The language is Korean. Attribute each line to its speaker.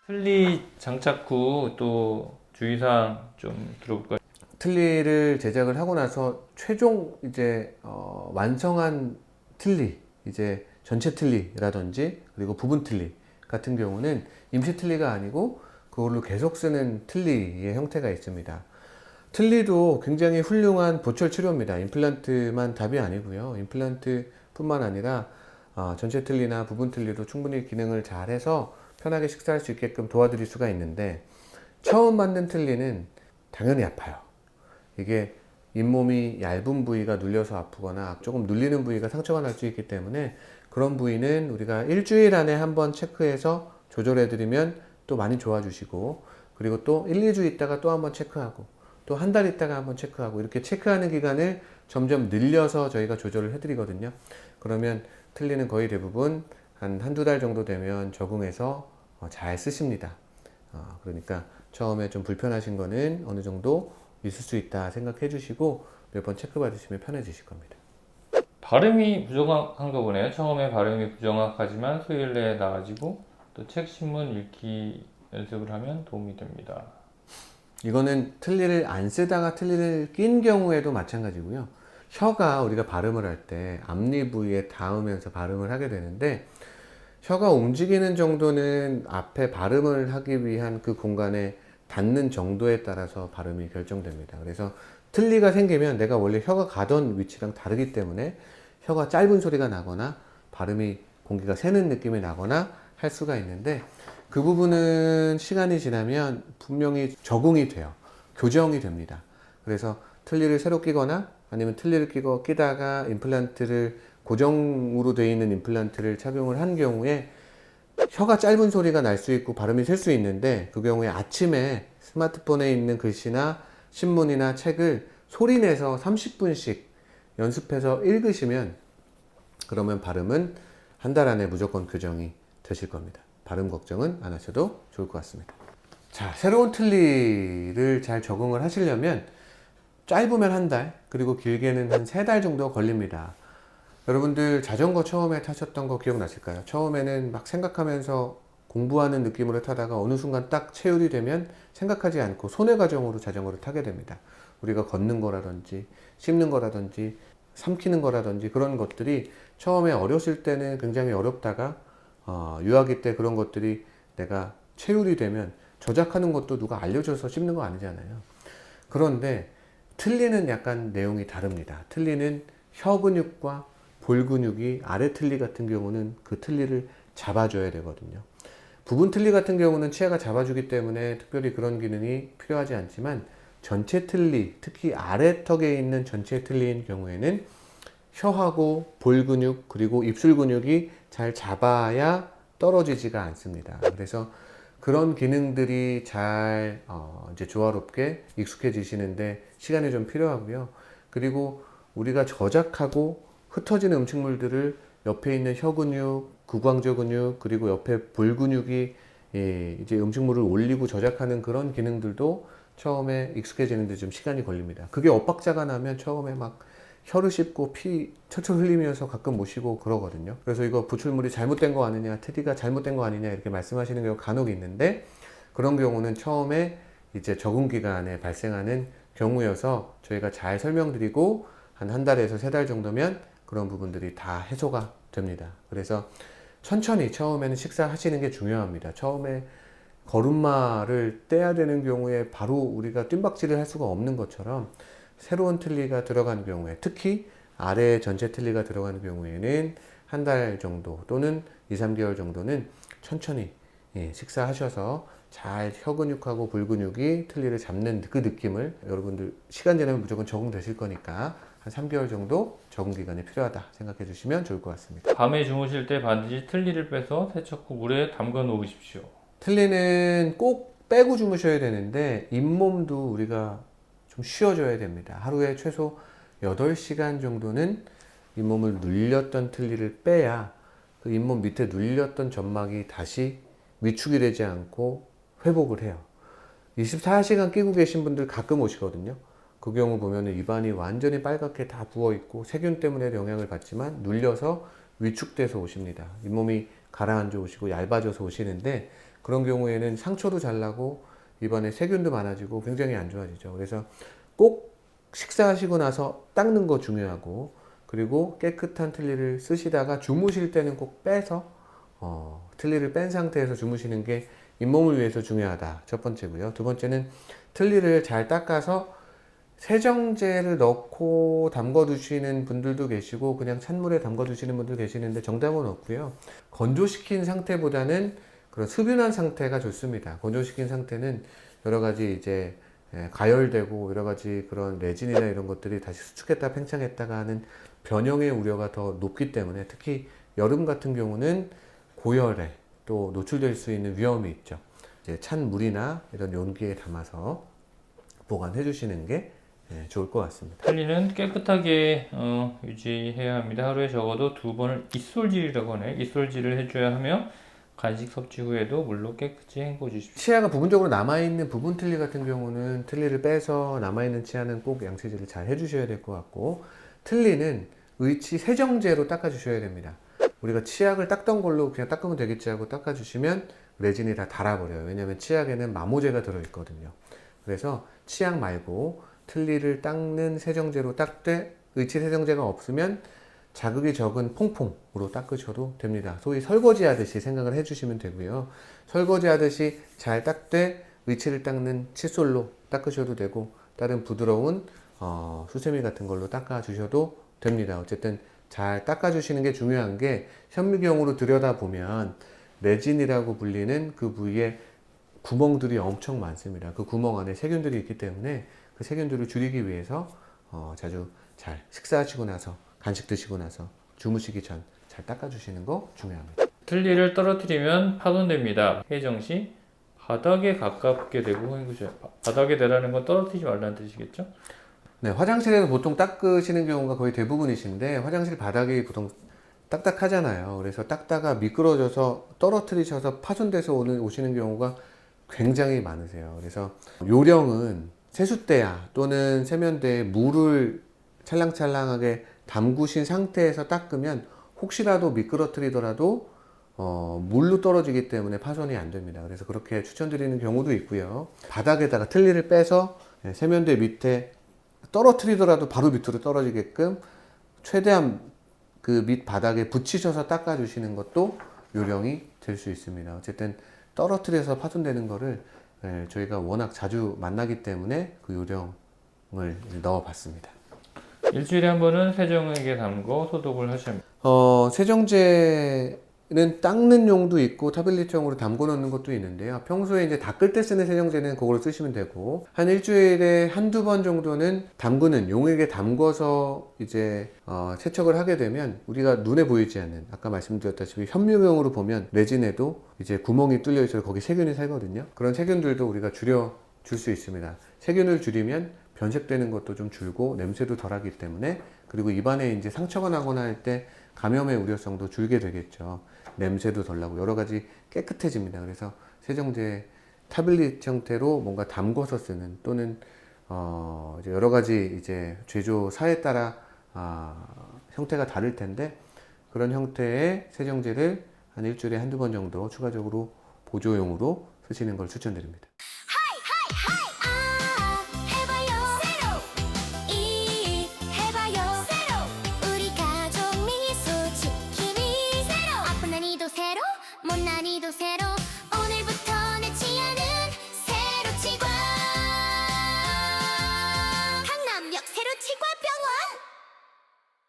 Speaker 1: 틀니 장착 후 또 주의사항 좀 들어볼까요?
Speaker 2: 틀니를 제작을 하고 나서 최종 이제 완성한 틀니, 이제 전체 틀니라든지 그리고 부분 틀니 같은 경우는 임시 틀니가 아니고 그걸로 계속 쓰는 틀니의 형태가 있습니다. 틀니도 굉장히 훌륭한 보철 치료입니다. 임플란트만 답이 아니고요. 임플란트뿐만 아니라 전체 틀니나 부분 틀니도 충분히 기능을 잘해서 편하게 식사할 수 있게끔 도와드릴 수가 있는데, 처음 만든 틀니는 당연히 아파요. 이게 잇몸이 얇은 부위가 눌려서 아프거나 조금 눌리는 부위가 상처가 날 수 있기 때문에, 그런 부위는 우리가 일주일 안에 한번 체크해서 조절해드리면 또 많이 좋아지시고, 그리고 또 1, 2주 있다가 또 한번 체크하고, 또 한 달 있다가 한번 체크하고, 이렇게 체크하는 기간을 점점 늘려서 저희가 조절을 해드리거든요. 그러면 틀니는 거의 대부분 한두 달 정도 되면 적응해서 잘 쓰십니다. 그러니까 처음에 좀 불편하신 거는 어느 정도 있을 수 있다 생각해 주시고 몇 번 체크 받으시면 편해지실 겁니다.
Speaker 1: 발음이 부정확한가 보네요. 처음에 발음이 부정확하지만 수요일 내에 나아지고 또 책, 신문 읽기 연습을 하면 도움이 됩니다.
Speaker 2: 이거는 틀니를 안 쓰다가 틀니를 낀 경우에도 마찬가지고요. 혀가 우리가 발음을 할 때 앞니 부위에 닿으면서 발음을 하게 되는데, 혀가 움직이는 정도는 앞에 발음을 하기 위한 그 공간에 닿는 정도에 따라서 발음이 결정됩니다. 그래서 틀니가 생기면 내가 원래 혀가 가던 위치랑 다르기 때문에 혀가 짧은 소리가 나거나 발음이 공기가 새는 느낌이 나거나 할 수가 있는데, 그 부분은 시간이 지나면 분명히 적응이 돼요. 교정이 됩니다. 그래서 틀니를 새로 끼거나 아니면 틀니를 끼다가 임플란트를 고정으로 되어 있는 임플란트를 착용을 한 경우에 혀가 짧은 소리가 날 수 있고 발음이 셀 수 있는데, 그 경우에 아침에 스마트폰에 있는 글씨나 신문이나 책을 소리내서 30분씩 연습해서 읽으시면, 그러면 발음은 한 달 안에 무조건 교정이 되실 겁니다. 발음 걱정은 안 하셔도 좋을 것 같습니다. 자, 새로운 틀니를 잘 적응을 하시려면 짧으면 한 달, 그리고 길게는 한 3달 정도 걸립니다. 여러분들 자전거 처음에 타셨던 거 기억나실까요? 처음에는 막 생각하면서 공부하는 느낌으로 타다가 어느 순간 딱 체율이 되면 생각하지 않고 손의 가정으로 자전거를 타게 됩니다. 우리가 걷는 거라든지 씹는 거라든지 삼키는 거라든지 그런 것들이 처음에 어렸을 때는 굉장히 어렵다가 유아기 때 그런 것들이 내가 체율이 되면 저작하는 것도 누가 알려줘서 씹는 거 아니잖아요. 그런데 틀니는 약간 내용이 다릅니다. 틀니는 혀 근육과 볼 근육이, 아래 틀니 같은 경우는 그 틀니를 잡아줘야 되거든요. 부분 틀니 같은 경우는 치아가 잡아주기 때문에 특별히 그런 기능이 필요하지 않지만, 전체 틀니, 특히 아래 턱에 있는 전체 틀니인 경우에는 혀하고 볼 근육 그리고 입술 근육이 잘 잡아야 떨어지지가 않습니다. 그래서 그런 기능들이 잘 이제 조화롭게 익숙해지시는데 시간이 좀 필요하고요. 그리고 우리가 저작하고 흩어지는 음식물들을 옆에 있는 혀 근육, 구광저 근육, 그리고 옆에 볼 근육이 이제 음식물을 올리고 저작하는 그런 기능들도 처음에 익숙해지는데 좀 시간이 걸립니다. 그게 엇박자가 나면 처음에 막 혀를 씹고 피 철철 흘리면서 가끔 못 쉬고 그러거든요. 그래서 이거 부출물이 잘못된 거 아니냐, 테디가 잘못된 거 아니냐 이렇게 말씀하시는 경우가 간혹 있는데, 그런 경우는 처음에 이제 적응 기간에 발생하는 경우여서 저희가 잘 설명드리고 한 달에서 3달 정도면 그런 부분들이 다 해소가 됩니다. 그래서 천천히 처음에는 식사하시는 게 중요합니다. 처음에 걸음마를 떼야 되는 경우에 바로 우리가 뜀박질을 할 수가 없는 것처럼, 새로운 틀니가 들어간 경우에, 특히 아래 전체 틀니가 들어가는 경우에는 한 달 정도 또는 2, 3개월 정도는 천천히 식사하셔서 잘 혀 근육하고 볼 근육이 틀니를 잡는 그 느낌을, 여러분들 시간 지나면 무조건 적응되실 거니까 한 3개월 정도 적응 기간이 필요하다 생각해 주시면 좋을 것 같습니다.
Speaker 1: 밤에 주무실 때 반드시 틀니를 빼서 세척 후 물에 담가 놓으십시오.
Speaker 2: 틀니는 꼭 빼고 주무셔야 되는데, 잇몸도 우리가 좀 쉬어줘야 됩니다. 하루에 최소 8시간 정도는 잇몸을 눌렸던 틀니를 빼야 그 잇몸 밑에 눌렸던 점막이 다시 위축이 되지 않고 회복을 해요. 24시간 끼고 계신 분들 가끔 오시거든요. 그 경우 보면 입안이 완전히 빨갛게 다 부어있고 세균 때문에 영향을 받지만 눌려서 위축돼서 오십니다. 잇몸이 가라앉아 오시고 얇아져서 오시는데, 그런 경우에는 상처도 잘 나고 입안에 세균도 많아지고 굉장히 안 좋아지죠. 그래서 꼭 식사하시고 나서 닦는 거 중요하고, 그리고 깨끗한 틀니를 쓰시다가 주무실 때는 꼭 빼서 틀니를 뺀 상태에서 주무시는 게 잇몸을 위해서 중요하다. 첫 번째고요. 두 번째는 틀니를 잘 닦아서 세정제를 넣고 담궈 두시는 분들도 계시고 그냥 찬물에 담궈 두시는 분도 계시는데 정답은 없고요. 건조시킨 상태보다는 그런 수분한 상태가 좋습니다. 건조시킨 상태는 여러 가지 이제 가열되고 여러 가지 그런 레진이나 이런 것들이 다시 수축했다 팽창했다가 하는 변형의 우려가 더 높기 때문에, 특히 여름 같은 경우는 고열에 또 노출될 수 있는 위험이 있죠. 이제 찬 물이나 이런 용기에 담아서 보관해 주시는 게 좋을 것 같습니다.
Speaker 1: 틀니는 깨끗하게 유지해야 합니다. 하루에 적어도 2번을 입솔질이라고 하네요. 입솔질을 해줘야 하며 간식 섭취 후에도 물로 깨끗이 헹궈 주십시오.
Speaker 2: 치아가 부분적으로 남아있는 부분 틀니 같은 경우는 틀니를 빼서 남아있는 치아는 꼭 양치질을 잘 해주셔야 될 것 같고, 틀니는 의치 세정제로 닦아주셔야 됩니다. 우리가 치약을 닦던 걸로 그냥 닦으면 되겠지 하고 닦아주시면 레진이 다 닳아버려요. 왜냐하면 치약에는 마모제가 들어있거든요. 그래서 치약 말고 틀니를 닦는 세정제로 닦되, 의치 세정제가 없으면 자극이 적은 퐁퐁으로 닦으셔도 됩니다. 소위 설거지 하듯이 생각을 해주시면 되고요. 설거지 하듯이 잘 닦되 의치를 닦는 칫솔로 닦으셔도 되고, 다른 부드러운 수세미 같은 걸로 닦아주셔도 됩니다. 어쨌든 잘 닦아주시는 게 중요한 게, 현미경으로 들여다보면 레진이라고 불리는 그 부위에 구멍들이 엄청 많습니다. 그 구멍 안에 세균들이 있기 때문에 그 세균들을 줄이기 위해서 자주 잘 식사하시고 나서, 간식 드시고 나서 주무시기 전 잘 닦아주시는 거 중요합니다.
Speaker 1: 틀니를 떨어뜨리면 파손됩니다. 해정 시 바닥에 가깝게 대고 헹구셔요. 바닥에 대라는 건 떨어뜨리지 말라는 뜻이겠죠?
Speaker 2: 네, 화장실에서 보통 닦으시는 경우가 거의 대부분이신데, 화장실 바닥이 보통 딱딱하잖아요. 그래서 닦다가 미끄러져서 떨어뜨리셔서 파손돼서 오시는 경우가 굉장히 많으세요. 그래서 요령은 세숫대야 또는 세면대에 물을 찰랑찰랑하게 담그신 상태에서 닦으면 혹시라도 미끄러뜨리더라도 물로 떨어지기 때문에 파손이 안 됩니다. 그래서 그렇게 추천드리는 경우도 있고요. 바닥에다가 틀니를 빼서 세면대 밑에 떨어뜨리더라도 바로 밑으로 떨어지게끔 최대한 그 밑 바닥에 붙이셔서 닦아주시는 것도 요령이 될 수 있습니다. 어쨌든 떨어뜨려서 파손되는 거를 저희가 워낙 자주 만나기 때문에 그 요령을 넣어봤습니다.
Speaker 1: 일주일에 한 번은 세정액에 담궈 소독을 하셔야 합니다.
Speaker 2: 세정제는 닦는 용도 있고 타블릿형으로 담궈 놓는 것도 있는데요. 평소에 이제 닦을 때 쓰는 세정제는 그걸 쓰시면 되고, 한 일주일에 한두 번 정도는 담그는 용액에 담궈서 이제 세척을 하게 되면 우리가 눈에 보이지 않는, 아까 말씀드렸다시피 현미경으로 보면 레진에도 이제 구멍이 뚫려 있어서 거기 세균이 살거든요. 그런 세균들도 우리가 줄여 줄 수 있습니다. 세균을 줄이면 변색되는 것도 좀 줄고 냄새도 덜하기 때문에, 그리고 입안에 이제 상처가 나거나 할 때 감염의 우려성도 줄게 되겠죠. 냄새도 덜 나고 여러 가지 깨끗해집니다. 그래서 세정제 타블릿 형태로 뭔가 담궈서 쓰는, 또는 이제 여러 가지 이제 제조사에 따라 형태가 다를 텐데, 그런 형태의 세정제를 한 일주일에 한두 번 정도 추가적으로 보조용으로 쓰시는 걸 추천드립니다.
Speaker 3: 새로, 못 난이도 새로